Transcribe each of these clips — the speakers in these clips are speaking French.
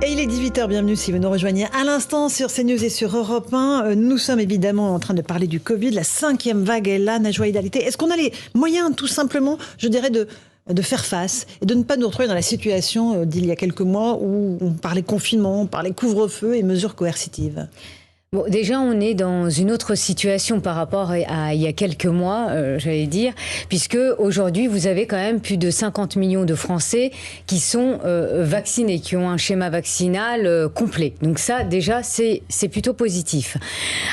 Et il est 18h, bienvenue si vous nous rejoignez à l'instant sur CNews et sur Europe 1. Nous sommes évidemment en train de parler du Covid, la 5e vague est là, Najwa Ida-Alité. Est-ce qu'on a les moyens tout simplement, je dirais, de faire face et de ne pas nous retrouver dans la situation d'il y a quelques mois où on parlait confinement, on parlait couvre-feu et mesures coercitives ? Bon, déjà, on est dans une autre situation par rapport à il y a quelques mois, j'allais dire, puisque aujourd'hui, vous avez quand même plus de 50 millions de Français qui sont vaccinés, qui ont un schéma vaccinal complet. Donc ça, déjà, c'est plutôt positif.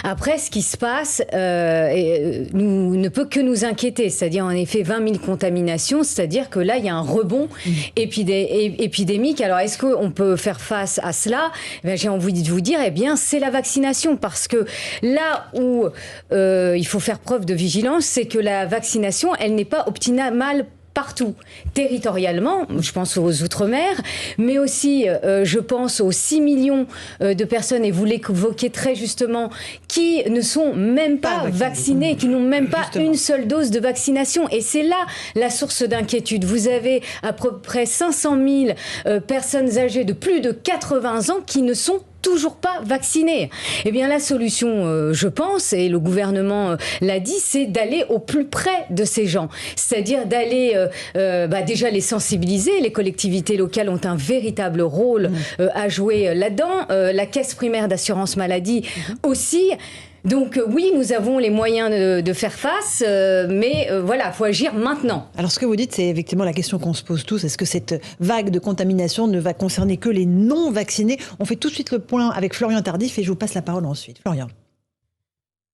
Après, ce qui se passe ne peut que nous inquiéter, c'est-à-dire en effet 20 000 contaminations, c'est-à-dire que là, il y a un rebond épidémique. Alors, est-ce qu'on peut faire face à cela ? J'ai envie de vous dire, c'est la vaccination. Parce que là où il faut faire preuve de vigilance, c'est que la vaccination, elle n'est pas optimale partout. Territorialement, je pense aux Outre-mer, mais aussi, je pense aux 6 millions de personnes, et vous l'évoquez très justement, qui ne sont même pas vaccinées, qui n'ont même pas une seule dose de vaccination. Et c'est là la source d'inquiétude. Vous avez à peu près 500 000 personnes âgées de plus de 80 ans qui ne sont toujours pas vaccinés. Eh bien, la solution, je pense, et le gouvernement l'a dit, c'est d'aller au plus près de ces gens. C'est-à-dire d'aller déjà les sensibiliser. Les collectivités locales ont un véritable rôle à jouer là-dedans. La caisse primaire d'assurance maladie aussi. Donc oui, nous avons les moyens de faire face, mais voilà, il faut agir maintenant. Alors ce que vous dites, c'est effectivement la question qu'on se pose tous. Est-ce que cette vague de contamination ne va concerner que les non-vaccinés ? On fait tout de suite le point avec Florian Tardif et je vous passe la parole ensuite. Florian.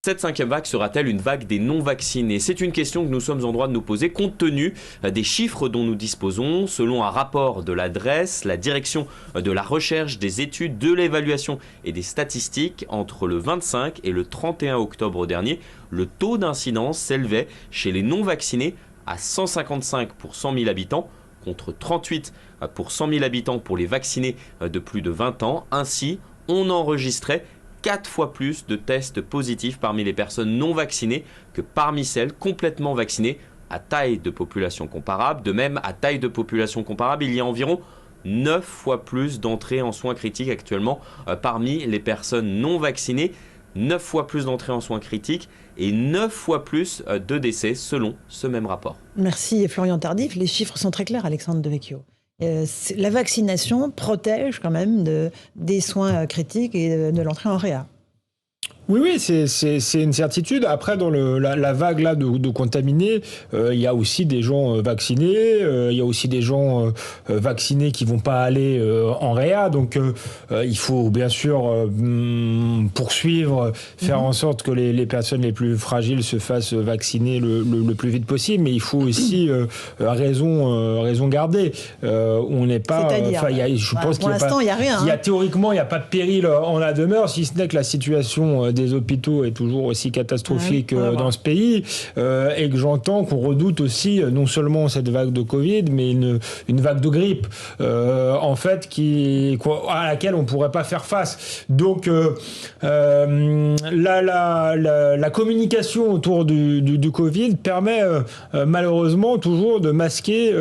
Cette 5e vague sera-t-elle une vague des non-vaccinés ? C'est une question que nous sommes en droit de nous poser compte tenu des chiffres dont nous disposons. Selon un rapport de l'adresse, la direction de la recherche, des études, de l'évaluation et des statistiques, entre le 25 et le 31 octobre dernier, le taux d'incidence s'élevait chez les non-vaccinés à 155 pour 100 000 habitants, contre 38 pour 100 000 habitants pour les vaccinés de plus de 20 ans. Ainsi, on enregistrait 4 fois plus de tests positifs parmi les personnes non vaccinées que parmi celles complètement vaccinées à taille de population comparable. De même, à taille de population comparable, il y a environ 9 fois plus d'entrées en soins critiques actuellement parmi les personnes non vaccinées. 9 fois plus d'entrées en soins critiques et 9 fois plus de décès selon ce même rapport. Merci Florian Tardif. Les chiffres sont très clairs, Alexandre Devecchio. La vaccination protège quand même des soins critiques et de l'entrée en réa. Oui, c'est une certitude. Après, dans la vague là de contaminés, il y a aussi des gens vaccinés, il y a aussi des gens vaccinés qui vont pas aller en réa. Donc, il faut bien sûr poursuivre, faire en sorte que les personnes les plus fragiles se fassent vacciner le plus vite possible. Mais il faut aussi raison garder. On n'est pas. Je pense pour l'instant, il y a rien. Théoriquement, il y a pas de péril en la demeure, si ce n'est que la situation des hôpitaux est toujours aussi catastrophique dans ce pays, et que j'entends qu'on redoute aussi non seulement cette vague de Covid, mais une vague de grippe, en fait, à laquelle on ne pourrait pas faire face. Donc, la communication autour du Covid permet malheureusement toujours de masquer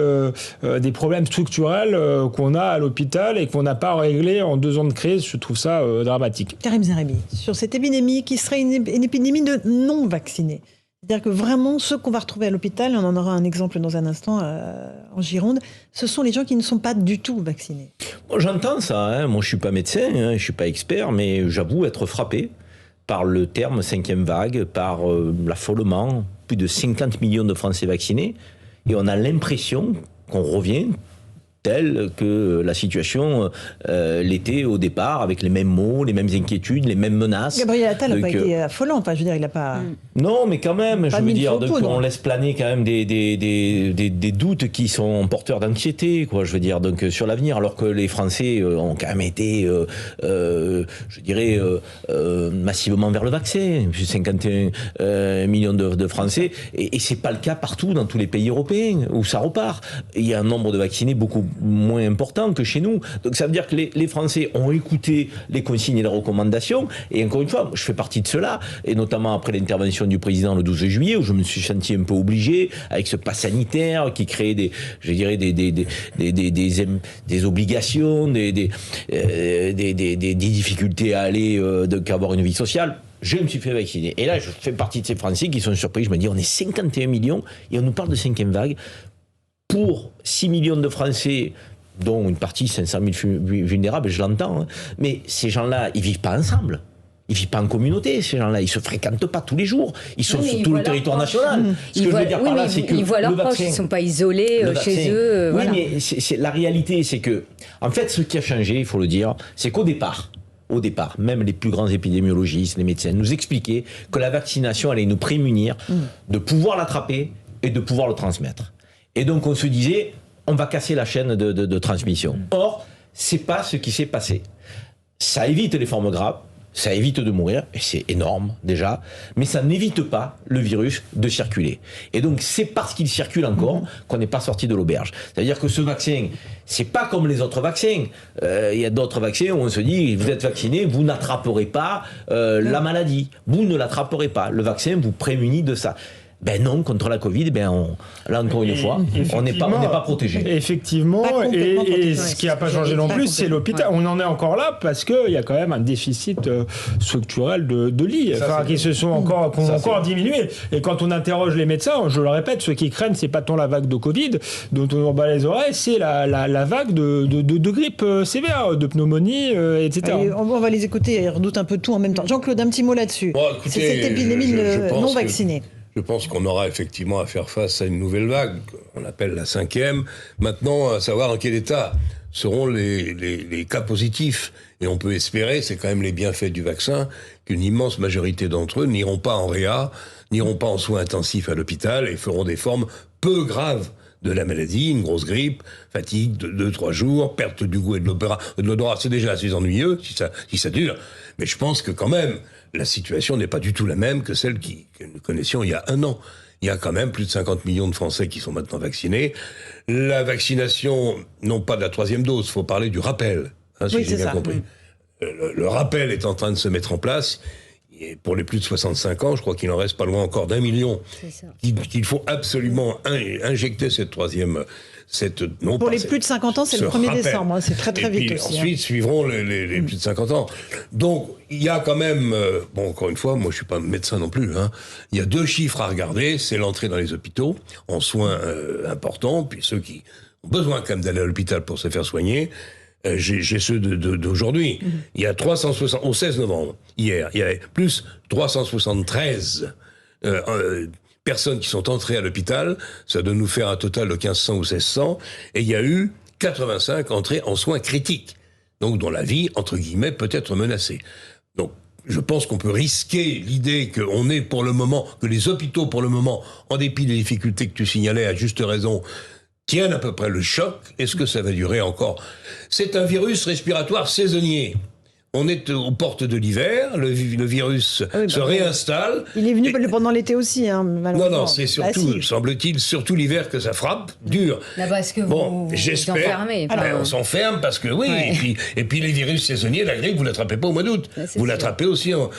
des problèmes structurels qu'on a à l'hôpital et qu'on n'a pas réglés en 2 ans de crise. Je trouve ça dramatique. Karim Zerébi, sur cette épidémie qui serait une épidémie de non-vaccinés. C'est-à-dire que vraiment, ceux qu'on va retrouver à l'hôpital, on en aura un exemple dans un instant en Gironde, ce sont les gens qui ne sont pas du tout vaccinés. Bon, j'entends ça, moi je ne suis pas médecin, je ne suis pas expert, mais j'avoue être frappé par le terme 5e vague, par l'affolement, plus de 50 millions de Français vaccinés, et on a l'impression qu'on revient telle que la situation l'était au départ, avec les mêmes mots, les mêmes inquiétudes, les mêmes menaces. Gabriel Attal n'a pas été affolant, enfin, je veux dire, il n'a pas... Non, mais quand même, je veux dire, on laisse planer quand même des doutes qui sont porteurs d'anxiété, quoi, je veux dire, donc sur l'avenir, alors que les Français ont quand même été, je dirais, massivement vers le vaccin, 51 millions de Français, et c'est pas le cas partout dans tous les pays européens où ça repart. Il y a un nombre de vaccinés beaucoup moins important que chez nous. Donc ça veut dire que les Français ont écouté les consignes et les recommandations. Et encore une fois, je fais partie de cela, et notamment après l'intervention du président le 12 juillet, où je me suis senti un peu obligé, avec ce pass sanitaire qui crée des obligations, des difficultés à aller, avoir une vie sociale. Je me suis fait vacciner. Et là, je fais partie de ces Français qui sont surpris. Je me dis, on est 51 millions et on nous parle de 5e vague. Pour 6 millions de Français, dont une partie, 500 000 vulnérables, je l'entends, hein, mais ces gens-là, ils vivent pas ensemble. Ils vivent pas en communauté, ces gens-là. Ils se fréquentent pas tous les jours. Ils sont sur tout le territoire national. Ce que je veux dire par là, c'est que ils voient leurs proches, ils sont pas isolés chez eux. Oui, mais la réalité, c'est que, en fait, ce qui a changé, il faut le dire, c'est qu'au départ, même les plus grands épidémiologistes, les médecins, nous expliquaient que la vaccination allait nous prémunir de pouvoir l'attraper et de pouvoir le transmettre. Et donc, on se disait, on va casser la chaîne de transmission. Or, c'est pas ce qui s'est passé. Ça évite les formes graves, ça évite de mourir, et c'est énorme déjà, mais ça n'évite pas le virus de circuler. Et donc c'est parce qu'il circule encore qu'on n'est pas sorti de l'auberge. C'est-à-dire que ce vaccin, c'est pas comme les autres vaccins. Il y a d'autres vaccins où on se dit, vous êtes vacciné, vous n'attraperez pas la maladie. Vous ne l'attraperez pas. Le vaccin vous prémunit de ça. Ben non, contre la Covid, là encore une fois, on n'est pas protégé. Effectivement, et ce qui n'a pas changé non plus, c'est l'hôpital. On en est encore là parce qu'il y a quand même un déficit structurel de lits, qui se sont encore diminués. Et quand on interroge les médecins, je le répète, ceux qui craignent, c'est pas tant la vague de Covid dont on en bat les oreilles, c'est la vague de grippe sévère, de pneumonie, etc. Allez, on va les écouter, ils redoutent un peu tout en même temps. Jean-Claude, un petit mot là-dessus. Bon, écoutez, c'est cette épidémie non vaccinée. Je pense qu'on aura effectivement à faire face à une nouvelle vague, qu'on appelle la 5e. Maintenant, à savoir en quel état seront les cas positifs. Et on peut espérer, c'est quand même les bienfaits du vaccin, qu'une immense majorité d'entre eux n'iront pas en réa, n'iront pas en soins intensifs à l'hôpital et feront des formes peu graves de la maladie, une grosse grippe, fatigue de 2-3 jours, perte du goût et de l'odorat. C'est déjà assez ennuyeux si ça dure. Mais je pense que quand même, la situation n'est pas du tout la même que celle que nous connaissions il y a 1 an. Il y a quand même plus de 50 millions de Français qui sont maintenant vaccinés. La vaccination, non pas de la 3e dose, il faut parler du rappel, si j'ai bien compris. Le rappel est en train de se mettre en place. Et pour les plus de 65 ans, je crois qu'il en reste pas loin encore d'1 million. Qu'il faut absolument injecter cette 3e... Pour les plus de 50 ans, c'est le 1er décembre. C'est très très vite aussi. Ensuite, suivront les plus de 50 ans. Donc, il y a quand même... encore une fois, moi je suis pas médecin non plus. Il y a 2 chiffres à regarder. C'est l'entrée dans les hôpitaux, en soins importants, puis ceux qui ont besoin quand même d'aller à l'hôpital pour se faire soigner. J'ai ceux d'aujourd'hui. Il y a 360... Au 16 novembre, hier, il y avait plus 373... personnes qui sont entrées à l'hôpital, ça doit nous faire un total de 1500 ou 1600, et il y a eu 85 entrées en soins critiques, donc dont la vie, entre guillemets, peut être menacée. Donc, je pense qu'on peut risquer l'idée qu'on est pour le moment, que les hôpitaux pour le moment, en dépit des difficultés que tu signalais à juste raison, tiennent à peu près le choc. Est-ce que ça va durer encore ? C'est un virus respiratoire saisonnier. On est aux portes de l'hiver, le virus se réinstalle. Il est venu pendant l'été aussi, malheureusement. Non, c'est surtout, semble-t-il, surtout l'hiver que ça frappe, dur. Là-bas, est-ce que vous enfermez ? On s'enferme parce que et puis les virus saisonniers, la grippe, vous l'attrapez pas au mois d'août. Vous l'attrapez aussi en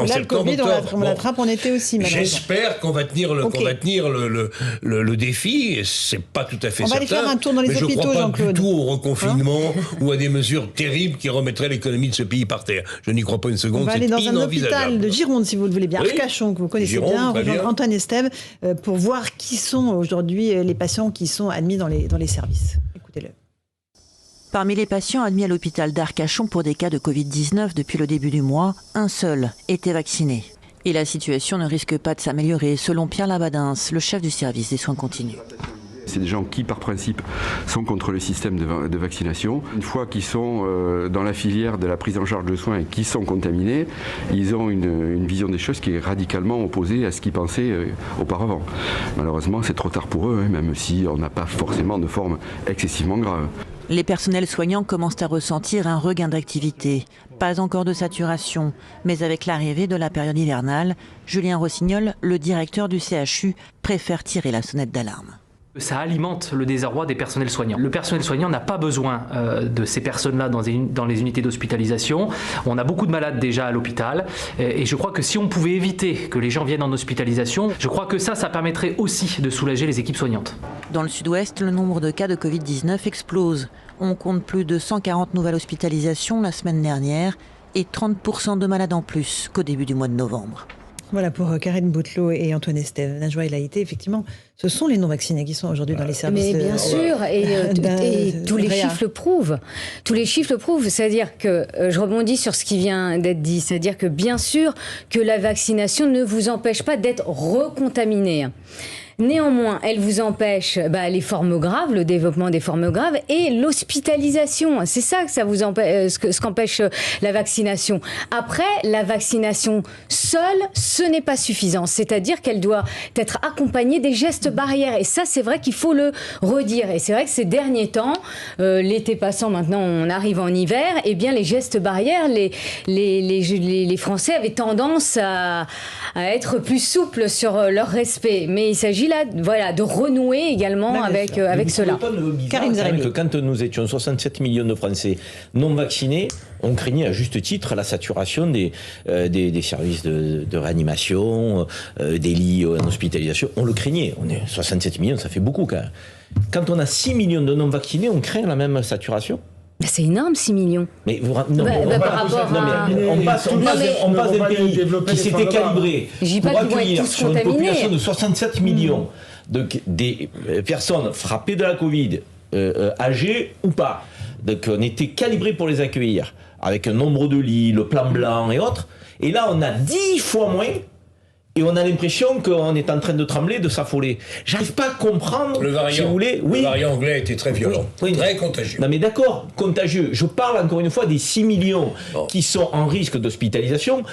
septembre, octobre. On l'attrape en été aussi, malheureusement. J'espère qu'on va tenir le défi, et c'est pas tout à fait certain. On va aller faire un tour dans les hôpitaux, Jean-Claude. Je crois pas du tout au reconfinement ou à des mesures terribles qui remettraient l'économie de ce pays par terre. Je n'y crois pas une seconde. On va aller dans un hôpital de Gironde, si vous le voulez bien. Arcachon, que vous connaissez bien, rejoindre Antoine Estève, pour voir qui sont aujourd'hui les patients qui sont admis dans les services. Écoutez-le. Parmi les patients admis à l'hôpital d'Arcachon pour des cas de Covid-19 depuis le début du mois, un seul était vacciné. Et la situation ne risque pas de s'améliorer, selon Pierre Labadins, le chef du service des soins continus. C'est des gens qui, par principe, sont contre le système de vaccination. Une fois qu'ils sont dans la filière de la prise en charge de soins et qu'ils sont contaminés, ils ont une vision des choses qui est radicalement opposée à ce qu'ils pensaient auparavant. Malheureusement, c'est trop tard pour eux, même si on n'a pas forcément de forme excessivement grave. Les personnels soignants commencent à ressentir un regain d'activité. Pas encore de saturation, mais avec l'arrivée de la période hivernale, Julien Rossignol, le directeur du CHU, préfère tirer la sonnette d'alarme. Ça alimente le désarroi des personnels soignants. Le personnel soignant n'a pas besoin de ces personnes-là dans les unités d'hospitalisation. On a beaucoup de malades déjà à l'hôpital et je crois que si on pouvait éviter que les gens viennent en hospitalisation, je crois que ça permettrait aussi de soulager les équipes soignantes. Dans le sud-ouest, le nombre de cas de Covid-19 explose. On compte plus de 140 nouvelles hospitalisations la semaine dernière et 30% de malades en plus qu'au début du mois de novembre. Voilà pour Karine Boutelot et Antoine Estève. Najwa El Haïty, effectivement, ce sont les non-vaccinés qui sont aujourd'hui dans les services. Mais bien sûr, et tous les chiffres le prouvent. Tous les chiffres le prouvent. C'est-à-dire que, je rebondis sur ce qui vient d'être dit, c'est-à-dire que bien sûr que la vaccination ne vous empêche pas d'être recontaminé. Néanmoins, elle vous empêche les formes graves, le développement des formes graves et l'hospitalisation. C'est ça que ça vous empêche, ce qu'empêche la vaccination. Après, la vaccination seule, ce n'est pas suffisant. C'est-à-dire qu'elle doit être accompagnée des gestes barrières. Et ça, c'est vrai qu'il faut le redire. Et c'est vrai que ces derniers temps, l'été passant, maintenant on arrive en hiver, eh bien les gestes barrières, les Français avaient tendance à être plus souples sur leur respect. Mais il s'agit là, de renouer également avec cela. Karine que quand nous étions 67 millions de Français non vaccinés, on craignait à juste titre la saturation des services de réanimation, des lits en hospitalisation. On le craignait. On est 67 millions, ça fait beaucoup quand même. Quand on a 6 millions de non vaccinés, on craint la même saturation. C'est énorme, 6 millions. Mais on passe d'un pays qui s'était calibré pour accueillir sur une population de 67 millions des personnes frappées de la Covid, âgées ou pas. Donc on était calibré pour les accueillir, avec un nombre de lits, le plan blanc et autres. Et là, on a 10 fois moins. Et on a l'impression qu'on est en train de trembler, de s'affoler. J'arrive pas à comprendre, le variant, si vous voulez. Le variant anglais était très violent, très contagieux. Non mais d'accord, contagieux. Je parle encore une fois des 6 millions qui sont en risque d'hospitalisation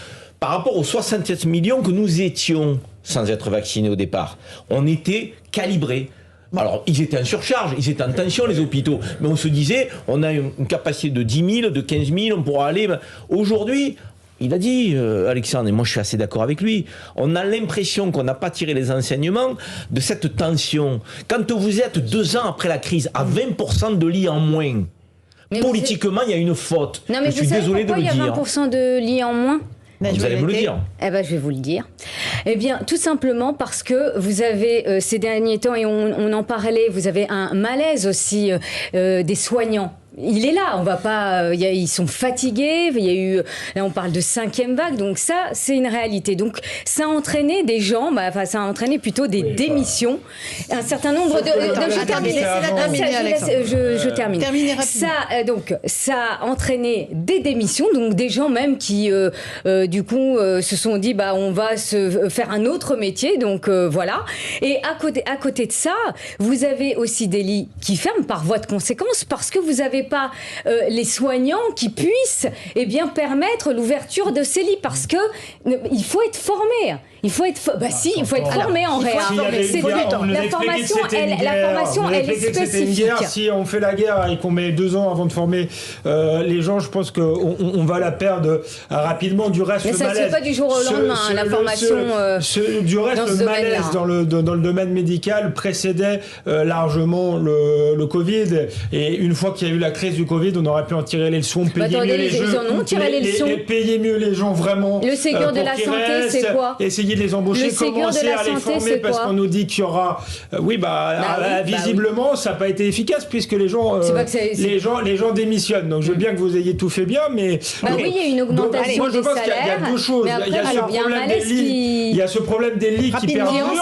par rapport aux 67 millions que nous étions sans être vaccinés au départ. On était calibrés. Alors, ils étaient en surcharge, ils étaient en tension, les hôpitaux. Mais on se disait, on a une capacité de 10 000, de 15 000, on pourra aller... Aujourd'hui... Il a dit, Alexandre, et moi je suis assez d'accord avec lui, on a l'impression qu'on n'a pas tiré les enseignements de cette tension. Quand vous êtes 2 ans après la crise, à 20% de lits en moins, mais politiquement il y a une faute. Non, mais je suis désolé de le dire. Il y a 20% de lits en moins ? Vous allez me le dire. Eh ben, je vais vous le dire. Eh bien, tout simplement parce que vous avez, ces derniers temps, et on en parlait, vous avez un malaise aussi des soignants. Il est là, on va pas. Ils sont fatigués. Il y a eu. Là, on parle de 5e vague, donc ça, c'est une réalité. Donc, ça a entraîné des gens. Ça a entraîné plutôt des démissions. Un certain nombre de. Je termine. Je termine. Ça a entraîné des démissions, donc des gens même qui, du coup, se sont dit, on va se faire un autre métier. Donc voilà. Et à côté de ça, vous avez aussi des lits qui ferment par voie de conséquence parce que vous n'avez pas les soignants qui puissent permettre l'ouverture de ces lits parce que il faut être formé. Il faut être, il faut être formé en réa. La formation, elle est spécifique. Si on fait la guerre et qu'on met 2 ans avant de former les gens, je pense qu'on va la perdre rapidement. Du reste, mais ça ne se fait pas du jour au lendemain, la formation. Du reste, le malaise dans le domaine médical précédait largement le Covid. Et une fois qu'il y a eu la crise du Covid, on aurait pu en tirer les leçons, payer mieux les gens. Ils en ont tiré les leçons. Payer mieux les gens vraiment. Le Ségur de la santé, c'est quoi ? Essayer de les embaucher, commencer à les former parce qu'on nous dit qu'il y aura... visiblement, ça n'a pas été efficace puisque les gens démissionnent. Donc je veux bien que vous ayez tout fait bien, mais... oui, il y a une augmentation des salaires. Moi, je pense qu'il y a 2 choses. Il y a ce problème des lits qui perdure,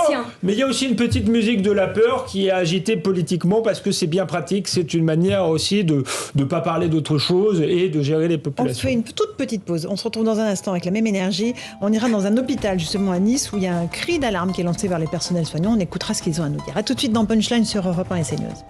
mais il y a aussi une petite musique de la peur qui est agitée politiquement parce que c'est bien pratique. C'est une manière aussi de ne pas parler d'autre chose et de gérer les populations. On fait une toute petite pause. On se retrouve dans un instant avec la même énergie. On ira dans un hôpital justement à Nice où il y a un cri d'alarme qui est lancé vers les personnels soignants. On écoutera ce qu'ils ont à nous dire. A tout de suite dans Punchline sur Europe 1 et CNews.